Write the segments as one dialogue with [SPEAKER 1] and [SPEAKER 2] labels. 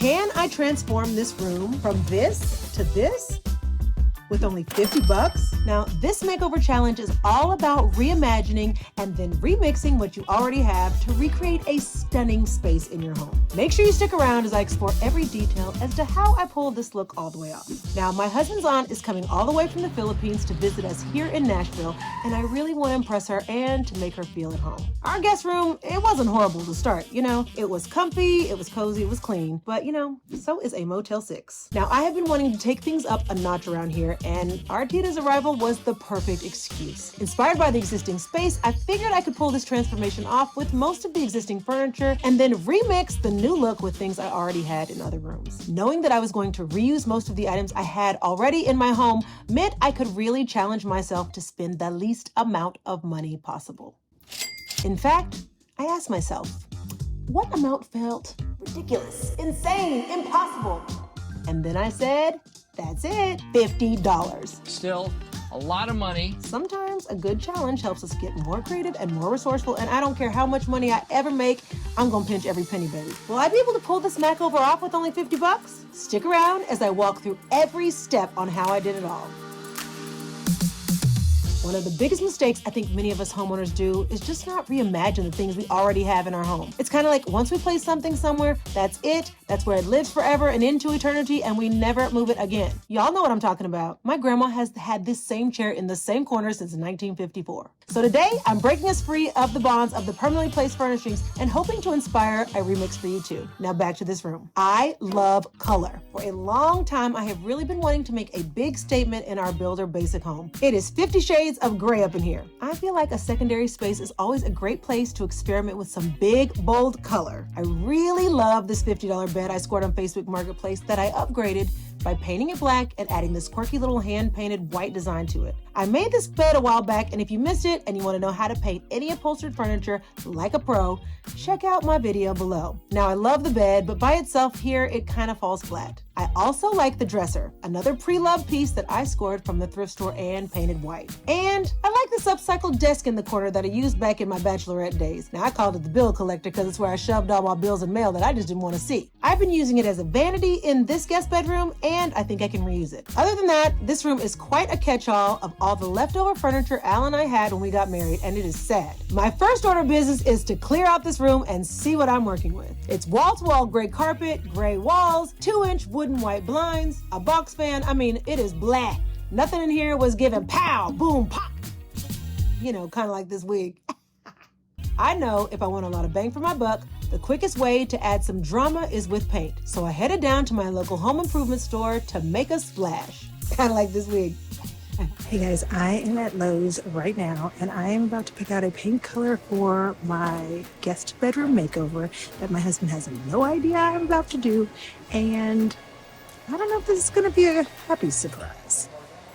[SPEAKER 1] Can I transform this room from this to this with only 50 bucks? Now, this makeover challenge is all about reimagining and then remixing what you already have to recreate a stunning space in your home. Make sure you stick around as I explore every detail as to how I pulled this look all the way off. Now, my husband's aunt is coming all the way from the Philippines to visit us here in Nashville, and I really want to impress her and to make her feel at home. Our guest room, it wasn't horrible to start, you know. It was comfy, it was cozy, it was clean, but you know, so is a Motel 6. Now, I have been wanting to take things up a notch around here, and our Tita's arrival was the perfect excuse. Inspired by the existing space, I figured I could pull this transformation off with most of the existing furniture and then remix the new look with things I already had in other rooms. Knowing that I was going to reuse most of the items I had already in my home meant I could really challenge myself to spend the least amount of money possible. In fact, I asked myself, what amount felt ridiculous, insane, impossible? And then I said, that's it, $50.
[SPEAKER 2] Still, a lot of money.
[SPEAKER 1] Sometimes a good challenge helps us get more creative and more resourceful, and I don't care how much money I ever make, I'm gonna pinch every penny, baby. Will I be able to pull this makeover off with only 50 bucks? Stick around as I walk through every step on how I did it all. One of the biggest mistakes I think many of us homeowners do is just not reimagine the things we already have in our home. It's kind of like once we place something somewhere, that's it. That's where it lives forever and into eternity, and we never move it again. Y'all know what I'm talking about. My grandma has had this same chair in the same corner since 1954. So today, I'm breaking us free of the bonds of the permanently placed furnishings and hoping to inspire a remix for you too. Now back to this room. I love color. For a long time, I have really been wanting to make a big statement in our builder basic home. It is 50 shades of gray up in here. I feel like a secondary space is always a great place to experiment with some big, bold color. I really love this $50 bed I scored on Facebook Marketplace that I upgraded by painting it black and adding this quirky little hand-painted white design to it. I made this bed a while back, and if you missed it and you want to know how to paint any upholstered furniture like a pro, check out my video below. Now, I love the bed, but by itself here, it kind of falls flat. I also like the dresser, another pre-loved piece that I scored from the thrift store and painted white. And I like this upcycled desk in the corner that I used back in my bachelorette days. Now, I called it the bill collector because it's where I shoved all my bills and mail that I just didn't want to see. I've been using it as a vanity in this guest bedroom, and I think I can reuse it. Other than that, this room is quite a catch-all of all the leftover furniture Al and I had when we got married, and it is sad. My first order of business is to clear out this room and see what I'm working with. It's wall-to-wall gray carpet, gray walls, 2-inch wooden white blinds, a box fan. I mean, it is black. Nothing in here was giving pow, boom, pop. You know, kind of like this wig. I know if I want a lot of bang for my buck, the quickest way to add some drama is with paint. So I headed down to my local home improvement store to make a splash. Kind of like this wig.
[SPEAKER 3] Hey guys, I am at Lowe's right now, and I am about to pick out a paint color for my guest bedroom makeover that my husband has no idea I'm about to do, and I don't know if this is going to be a happy surprise.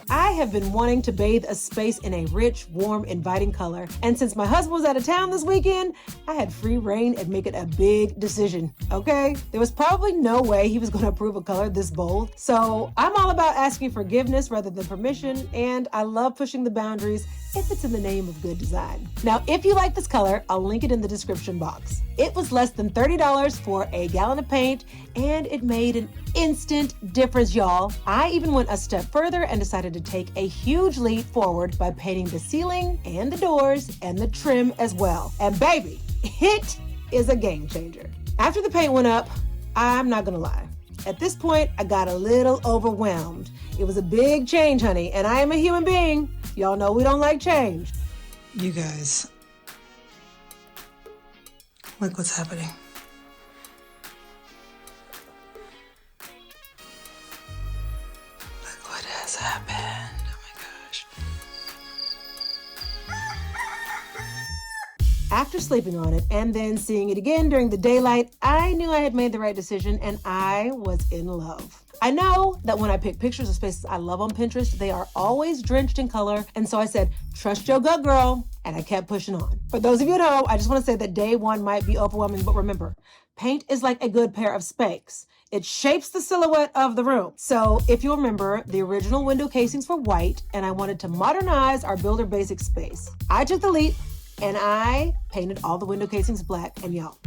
[SPEAKER 1] I have been wanting to bathe a space in a rich, warm, inviting color. And since my husband was out of town this weekend, I had free reign at making a big decision, okay? There was probably no way he was gonna approve a color this bold. So I'm all about asking forgiveness rather than permission, and I love pushing the boundaries if it's in the name of good design. Now, if you like this color, I'll link it in the description box. It was less than $30 for a gallon of paint, and it made an instant difference, y'all. I even went a step further and decided to take a huge leap forward by painting the ceiling and the doors and the trim as well. And baby, it is a game changer. After the paint went up, I'm not gonna lie. At this point, I got a little overwhelmed. It was a big change, honey, and I am a human being. Y'all know we don't like change.
[SPEAKER 3] You guys, look what's happening. Look what has happened. Oh my gosh.
[SPEAKER 1] After sleeping on it and then seeing it again during the daylight, I knew I had made the right decision and I was in love. I know that when I pick pictures of spaces I love on Pinterest, they are always drenched in color. And so I said, trust your gut, girl. And I kept pushing on. For those of you at home, I just want to say that day one might be overwhelming, but remember, paint is like a good pair of Spanx. It shapes the silhouette of the room. So if you'll remember, the original window casings were white and I wanted to modernize our builder basic space. I took the leap and I painted all the window casings black, and y'all,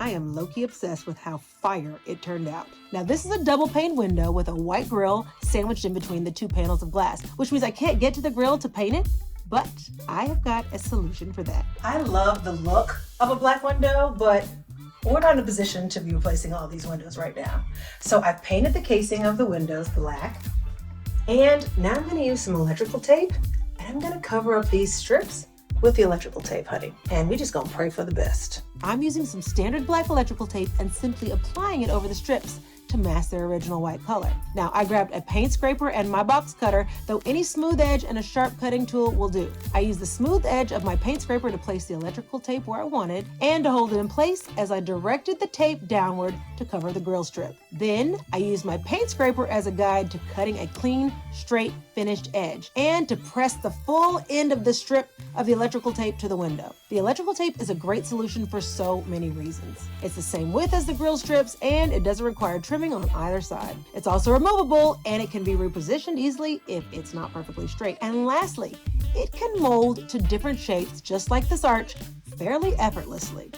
[SPEAKER 1] I am low-key obsessed with how fire it turned out. Now this is a double pane window with a white grill sandwiched in between the two panels of glass, which means I can't get to the grill to paint it, but I have got a solution for that. I love the look of a black window, but we're not in a position to be replacing all these windows right now. So I painted the casing of the windows black, and now I'm gonna use some electrical tape, and I'm gonna cover up these strips with the electrical tape, honey. And we just gonna pray for the best. I'm using some standard black electrical tape and simply applying it over the strips to mask their original white color. Now, I grabbed a paint scraper and my box cutter, though any smooth edge and a sharp cutting tool will do. I used the smooth edge of my paint scraper to place the electrical tape where I wanted and to hold it in place as I directed the tape downward to cover the grill strip. Then, I used my paint scraper as a guide to cutting a clean, straight, finished edge and to press the full end of the strip of the electrical tape to the window. The electrical tape is a great solution for so many reasons. It's the same width as the grill strips and it doesn't require trimming on either side. It's also removable and it can be repositioned easily if it's not perfectly straight. And lastly, it can mold to different shapes just like this arch fairly effortlessly.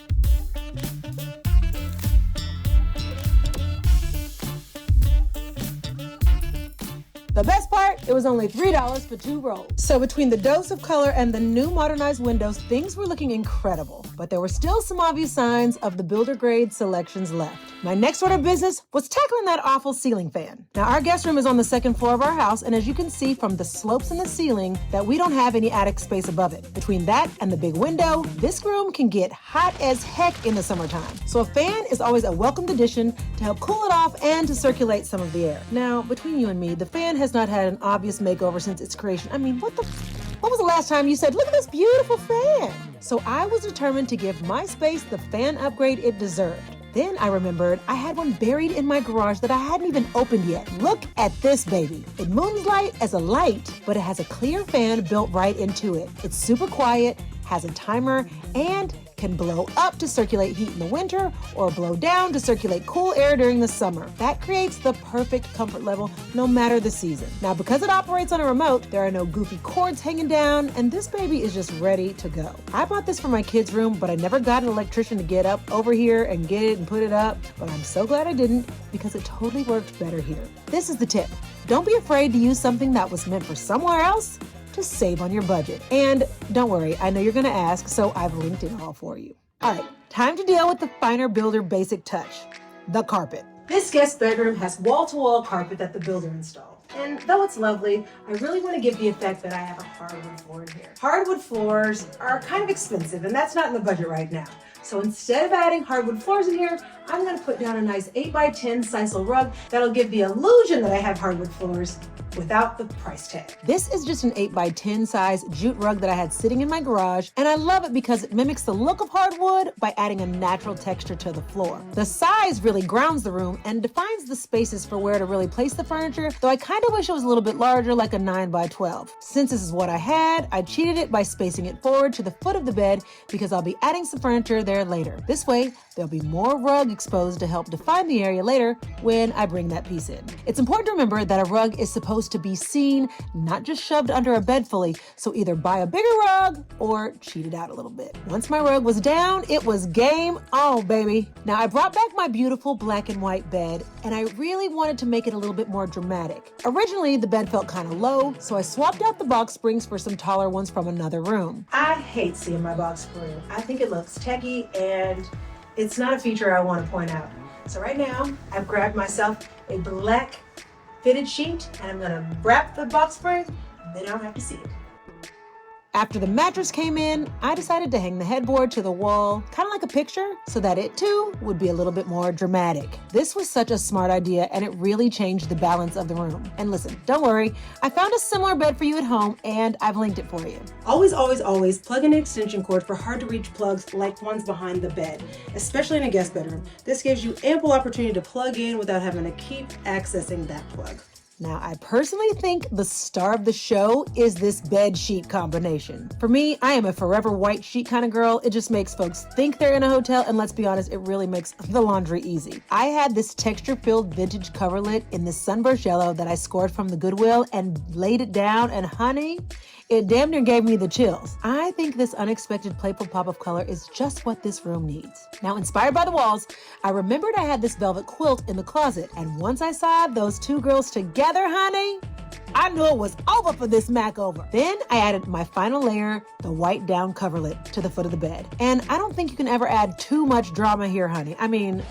[SPEAKER 1] The best part, it was only $3 for 2 rolls. So between the dose of color and the new modernized windows, things were looking incredible, but there were still some obvious signs of the builder grade selections left. My next order of business was tackling that awful ceiling fan. Now our guest room is on the second floor of our house, and as you can see from the slopes in the ceiling that we don't have any attic space above it. Between that and the big window, this room can get hot as heck in the summertime. So a fan is always a welcomed addition to help cool it off and to circulate some of the air. Now, between you and me, the fan has not had an obvious makeover since its creation. I mean, when was the last time you said, look at this beautiful fan? So I was determined to give my space the fan upgrade it deserved. Then I remembered I had one buried in my garage that I hadn't even opened yet. Look at this baby. It moonlights as a light, but it has a clear fan built right into it. It's super quiet, has a timer, and can blow up to circulate heat in the winter or blow down to circulate cool air during the summer. That creates the perfect comfort level no matter the season. Now, because it operates on a remote, there are no goofy cords hanging down, and this baby is just ready to go. I bought this for my kids' room, but I never got an electrician to get up over here and get it and put it up, but I'm so glad I didn't because it totally worked better here. This is the tip. Don't be afraid to use something that was meant for somewhere else to save on your budget. And don't worry, I know you're gonna ask, so I've linked it all for you. All right, time to deal with the finer builder basic touch, the carpet. This guest bedroom has wall-to-wall carpet that the builder installed. And though it's lovely, I really want to give the effect that I have a hardwood floor in here. Hardwood floors are kind of expensive, and that's not in the budget right now. So instead of adding hardwood floors in here, I'm gonna put down a nice 8x10 sisal rug that'll give the illusion that I have hardwood floors without the price tag. This is just an 8x10 size jute rug that I had sitting in my garage, and I love it because it mimics the look of hardwood by adding a natural texture to the floor. The size really grounds the room and defines the spaces for where to really place the furniture, though I kind of wish it was a little bit larger, like a 9x12. Since this is what I had, I cheated it by spacing it forward to the foot of the bed because I'll be adding some furniture there later. This way, there'll be more rug exposed to help define the area later when I bring that piece in. It's important to remember that a rug is supposed to be seen, not just shoved under a bed fully, so either buy a bigger rug or cheat it out a little bit. Once my rug was down, it was game on, baby. Now I brought back my beautiful black and white bed, and I really wanted to make it a little bit more dramatic. Originally, the bed felt kind of low, so I swapped out the box springs for some taller ones from another room. I hate seeing my box spring. I think it looks tacky, and it's not a feature I want to point out. So right now, I've grabbed myself a black fitted sheet, and I'm gonna wrap the box spring, and then I don't have to see it. After the mattress came in, I decided to hang the headboard to the wall, kind of like a picture, so that it too would be a little bit more dramatic. This was such a smart idea, and it really changed the balance of the room. And listen, don't worry, I found a similar bed for you at home, and I've linked it for you. Always, always, always plug in an extension cord for hard to reach plugs like ones behind the bed, especially in a guest bedroom. This gives you ample opportunity to plug in without having to keep accessing that plug. Now, I personally think the star of the show is this bed sheet combination. For me, I am a forever white sheet kind of girl. It just makes folks think they're in a hotel, and let's be honest, it really makes the laundry easy. I had this texture-filled vintage coverlet in this sunburst yellow that I scored from the Goodwill and laid it down, and honey, it damn near gave me the chills. I think this unexpected playful pop of color is just what this room needs. Now, inspired by the walls, I remembered I had this velvet quilt in the closet, and once I saw those two girls together, honey, I knew it was over for this makeover. Then I added my final layer, the white down coverlet, to the foot of the bed. And I don't think you can ever add too much drama here, honey. I mean,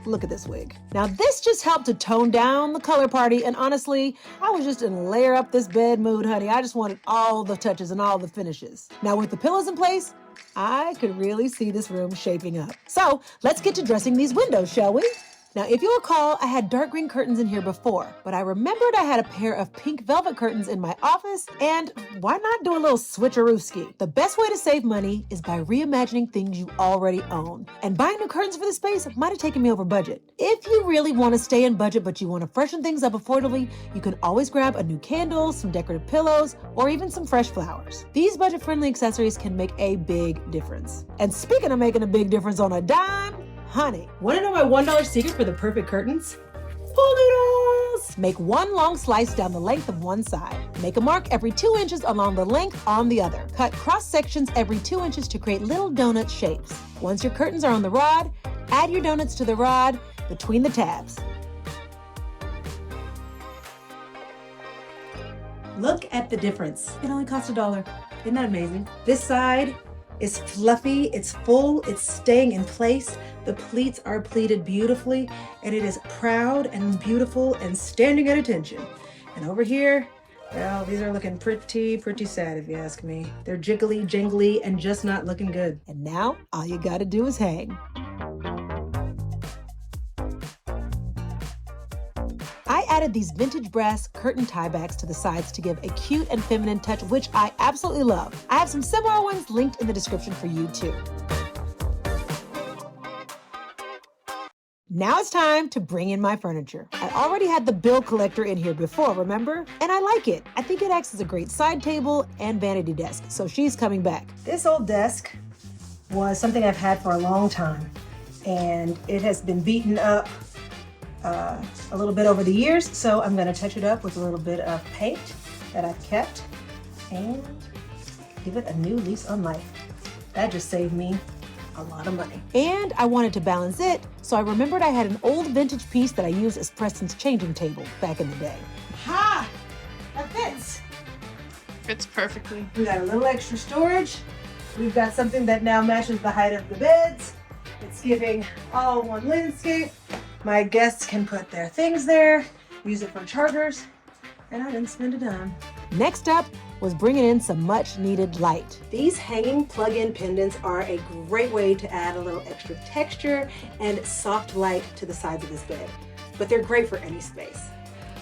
[SPEAKER 1] look at this wig. Now this just helped to tone down the color party, and honestly, I was just in layer up this bed mood, honey. I just wanted all the touches and all the finishes. Now with the pillows in place, I could really see this room shaping up. So let's get to dressing these windows, shall we? Now, if you recall, I had dark green curtains in here before, but I remembered I had a pair of pink velvet curtains in my office, and why not do a little switcherooski? The best way to save money is by reimagining things you already own. And buying new curtains for the space might have taken me over budget. If you really want to stay in budget, but you want to freshen things up affordably, you can always grab a new candle, some decorative pillows, or even some fresh flowers. These budget-friendly accessories can make a big difference. And speaking of making a big difference on a dime, honey, want to know my $1 secret for the perfect curtains? Pull noodles! Make one long slice down the length of one side. Make a mark every 2 inches along the length on the other. Cut cross sections every 2 inches to create little donut shapes. Once your curtains are on the rod, add your donuts to the rod between the tabs. Look at the difference. It only cost $1. Isn't that amazing? This side is fluffy, it's full, it's staying in place. The pleats are pleated beautifully, and it is proud and beautiful and standing at attention. And over here, well, these are looking pretty sad if you ask me. They're jiggly, jingly, and just not looking good. And now, all you gotta do is hang. I added these vintage brass curtain tiebacks to the sides to give a cute and feminine touch, which I absolutely love. I have some similar ones linked in the description for you too. Now it's time to bring in my furniture. I already had the bill collector in here before, remember? And I like it. I think it acts as a great side table and vanity desk, so she's coming back. This old desk was something I've had for a long time, and it has been beaten up a little bit over the years, so I'm gonna touch it up with a little bit of paint that I've kept and give it a new lease on life. That just saved me a lot of money. And I wanted to balance it, so I remembered I had an old vintage piece that I used as Preston's changing table back in the day. Ha! That fits!
[SPEAKER 4] Fits perfectly.
[SPEAKER 1] We got a little extra storage. We've got something that now matches the height of the beds. It's giving all one landscape. My guests can put their things there, use it for chargers, and I didn't spend a dime. Next up was bringing in some much needed light. These hanging plug-in pendants are a great way to add a little extra texture and soft light to the sides of this bed, but they're great for any space.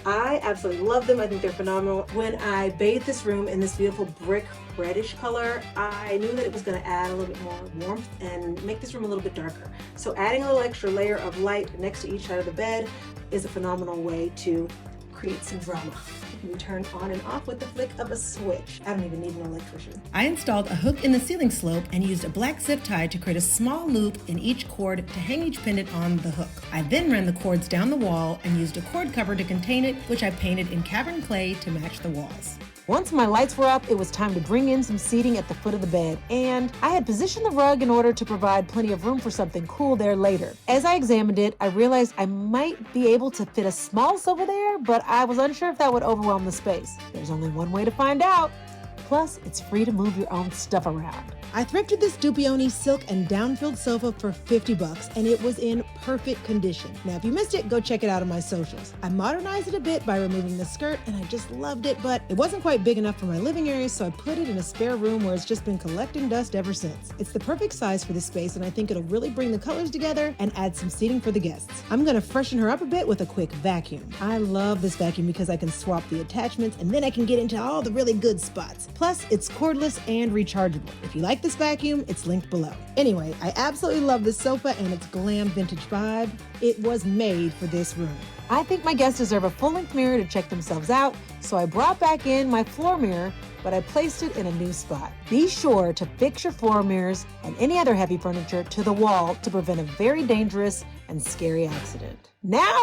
[SPEAKER 1] I absolutely love them. I think they're phenomenal. When I bathed this room in this beautiful brick reddish color, I knew that it was going to add a little bit more warmth and make this room a little bit darker. So adding a little extra layer of light next to each side of the bed is a phenomenal way to create some drama. It can be turned on and off with the flick of a switch. I don't even need an electrician. I installed a hook in the ceiling slope and used a black zip tie to create a small loop in each cord to hang each pendant on the hook. I then ran the cords down the wall and used a cord cover to contain it, which I painted in cavern clay to match the walls. Once my lights were up, it was time to bring in some seating at the foot of the bed, and I had positioned the rug in order to provide plenty of room for something cool there later. As I examined it, I realized I might be able to fit a small sofa there, but I was unsure if that would overwhelm the space. There's only one way to find out. Plus, it's free to move your own stuff around. I thrifted this Dupioni silk and down-filled sofa for $50, and it was in perfect condition. Now, if you missed it, go check it out on my socials. I modernized it a bit by removing the skirt, and I just loved it, but it wasn't quite big enough for my living area, so I put it in a spare room where it's just been collecting dust ever since. It's the perfect size for this space, and I think it'll really bring the colors together and add some seating for the guests. I'm gonna freshen her up a bit with a quick vacuum. I love this vacuum because I can swap the attachments, and then I can get into all the really good spots. Plus, it's cordless and rechargeable. If you like this vacuum, it's linked below. Anyway, I absolutely love this sofa and its glam vintage vibe. It was made for this room. I think my guests deserve a full-length mirror to check themselves out, so I brought back in my floor mirror, but I placed it in a new spot. Be sure to fix your floor mirrors and any other heavy furniture to the wall to prevent a very dangerous and scary accident. Now,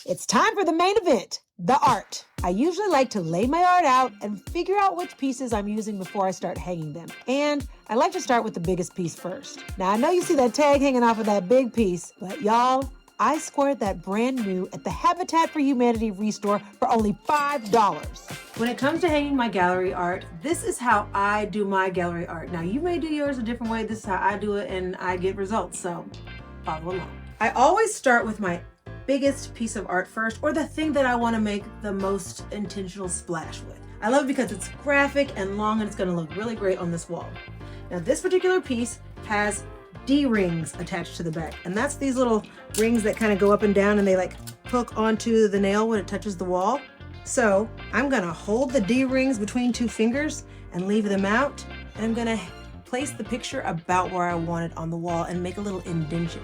[SPEAKER 1] it's time for the main event, the art. I usually like to lay my art out and figure out which pieces I'm using before I start hanging them. And I like to start with the biggest piece first. Now, I know you see that tag hanging off of that big piece, but y'all, I scored that brand new at the Habitat for Humanity Restore for only $5. When it comes to hanging my gallery art, this is how I do my gallery art. Now, you may do yours a different way. This is how I do it, and I get results, so follow along. I always start with my biggest piece of art first, or the thing that I want to make the most intentional splash with. I love it because it's graphic and long, and it's going to look really great on this wall. Now, this particular piece has D-rings attached to the back, and that's these little rings that kind of go up and down, and they like hook onto the nail when it touches the wall. So I'm gonna hold the D-rings between two fingers and leave them out, and I'm gonna place the picture about where I want it on the wall and make a little indentation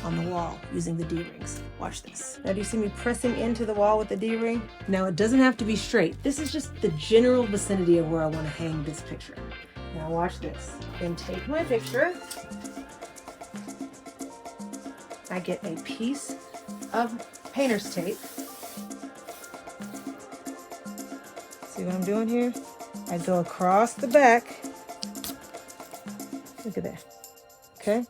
[SPEAKER 1] on the wall using the D-rings. Watch this. Now, do you see me pressing into the wall with the D-ring? Now, it doesn't have to be straight. This is just the general vicinity of where I want to hang this picture. Now watch this. Then take my picture. I get a piece of painter's tape. See what I'm doing here? I go across the back. Look at that. Okay?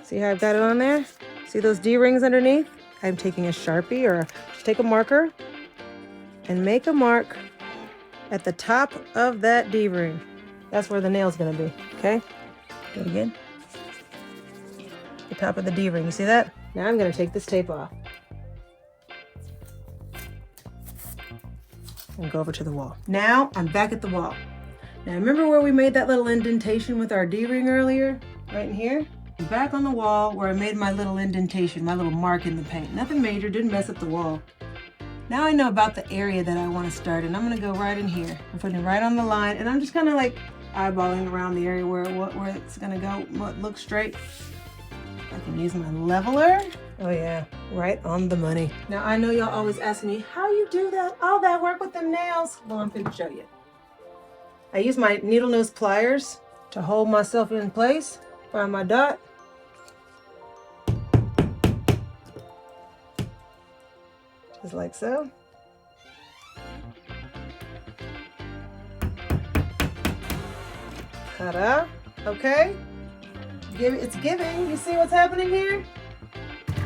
[SPEAKER 1] See how I've got it on there? See those D-rings underneath? I'm taking a Sharpie, or just take a marker and make a mark at the top of that D-ring. That's where the nail's gonna be, okay? Do it again. The top of the D-ring, you see that? Now I'm gonna take this tape off and go over to the wall. Now I'm back at the wall. Now remember where we made that little indentation with our D-ring earlier? Right in here? I'm back on the wall where I made my little indentation, my little mark in the paint. Nothing major, didn't mess up the wall. Now I know about the area that I want to start, and I'm gonna go right in here. I'm putting it right on the line, and I'm just kind of like eyeballing around the area where it's gonna go, what looks straight. I can use my leveler. Oh yeah, right on the money. Now I know y'all always ask me, how you do that, all that work with them nails? Well, I'm gonna show you. I use my needle nose pliers to hold myself in place, find my dot. Just like so. Ta-da, okay. It's giving. You see what's happening here?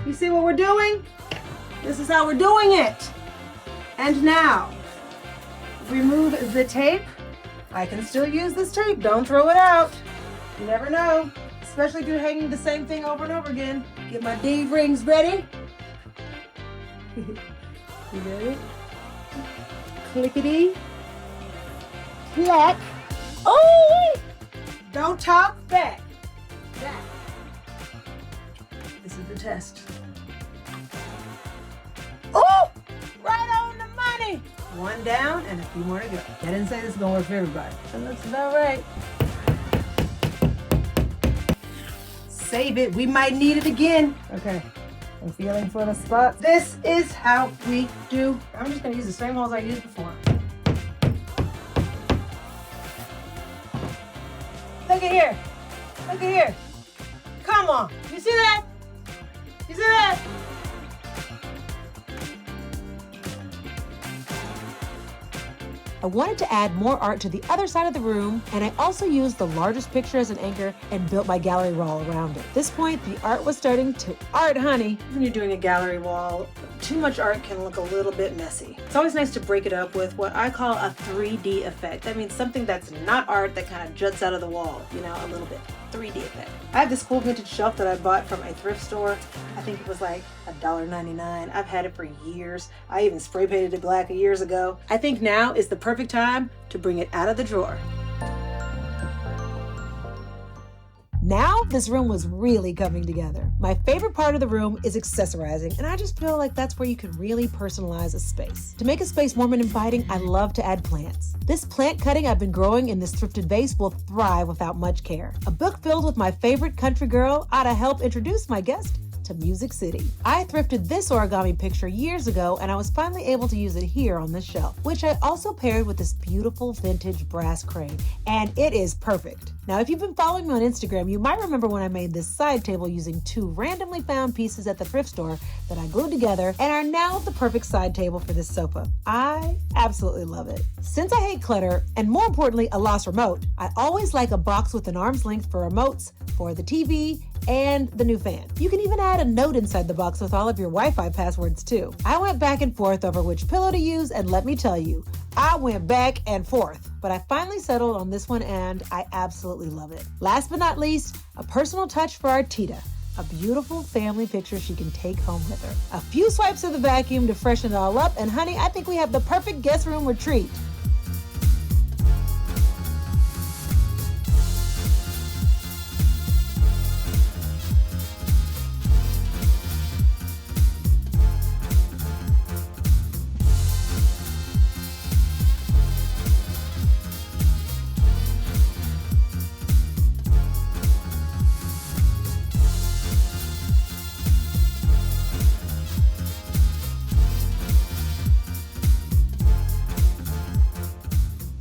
[SPEAKER 1] You see what we're doing? This is how we're doing it. And now, remove the tape. I can still use this tape. Don't throw it out. You never know, especially if you're hanging the same thing over and over again. Get my D-rings ready. You ready? Clickety. Clack. Oh! Don't talk back. Back. This is the test. Oh! Right on the money. One down and a few more to go. I didn't say this is gonna work for everybody. That looks about right. Save it. We might need it again. Okay. I'm feeling for the spot. This is how we do. I'm just gonna use the same holes I used before. Look at here. Look at here. Come on. You see that? You see that? I wanted to add more art to the other side of the room, and I also used the largest picture as an anchor and built my gallery wall around it. At this point, the art was starting to art, honey. When you're doing a gallery wall, too much art can look a little bit messy. It's always nice to break it up with what I call a 3D effect. That means something that's not art that kind of juts out of the wall, you know, a little bit. 3D effect. I have this cool vintage shelf that I bought from a thrift store. I think it was like $1.99. I've had it for years. I even spray painted it black years ago. I think now is the perfect time to bring it out of the drawer. Now, this room was really coming together. My favorite part of the room is accessorizing, and I just feel like that's where you can really personalize a space. To make a space warm and inviting, I love to add plants. This plant cutting I've been growing in this thrifted vase will thrive without much care. A book filled with my favorite country girl ought to help introduce my guest to Music City. I thrifted this origami picture years ago, and I was finally able to use it here on this shelf, which I also paired with this beautiful vintage brass crane, and it is perfect. Now, if you've been following me on Instagram, you might remember when I made this side table using 2 randomly found pieces at the thrift store that I glued together and are now the perfect side table for this sofa. I absolutely love it. Since I hate clutter, and more importantly, a lost remote, I always like a box with an arm's length for remotes, for the TV, and the new fan. You can even add a note inside the box with all of your Wi-Fi passwords too. I went back and forth over which pillow to use, and let me tell you, I went back and forth, but I finally settled on this one and I absolutely love it. Last but not least, a personal touch for our Tita. A beautiful family picture she can take home with her. A few swipes of the vacuum to freshen it all up, and honey, I think we have the perfect guest room retreat.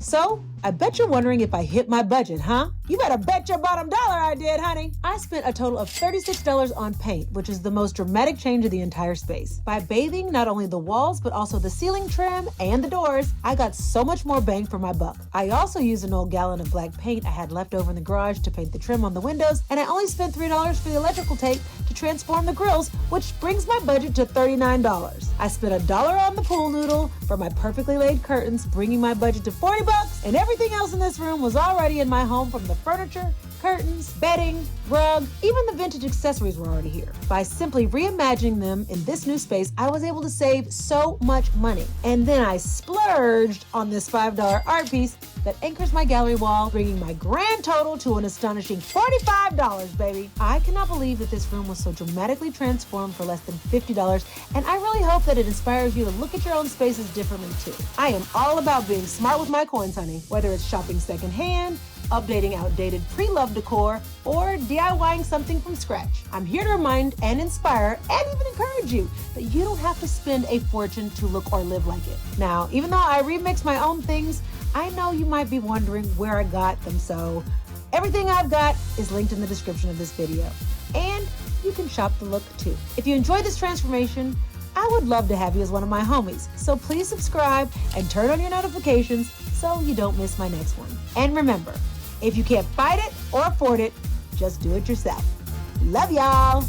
[SPEAKER 1] So, I bet you're wondering if I hit my budget, huh? You better bet your bottom dollar I did, honey. I spent a total of $36 on paint, which is the most dramatic change of the entire space. By bathing not only the walls, but also the ceiling trim and the doors, I got so much more bang for my buck. I also used an old gallon of black paint I had left over in the garage to paint the trim on the windows, and I only spent $3 for the electrical tape to transform the grills, which brings my budget to $39. I spent $1 on the pool noodle for my perfectly laid curtains, bringing my budget to $40, and everything else in this room was already in my home, from the furniture, curtains, bedding, rug, even the vintage accessories were already here. By simply reimagining them in this new space, I was able to save so much money. And then I splurged on this $5 art piece that anchors my gallery wall, bringing my grand total to an astonishing $45, baby. I cannot believe that this room was so dramatically transformed for less than $50, and I really hope that it inspires you to look at your own spaces differently too. I am all about being smart with my coins, honey, whether it's shopping secondhand, updating outdated pre-loved decor, or DIYing something from scratch. I'm here to remind and inspire and even encourage you that you don't have to spend a fortune to look or live like it. Now, even though I remix my own things, I know you might be wondering where I got them, so everything I've got is linked in the description of this video. And you can shop the look too. If you enjoyed this transformation, I would love to have you as one of my homies, so please subscribe and turn on your notifications so you don't miss my next one. And remember, if you can't fight it or afford it, just do it yourself. Love y'all.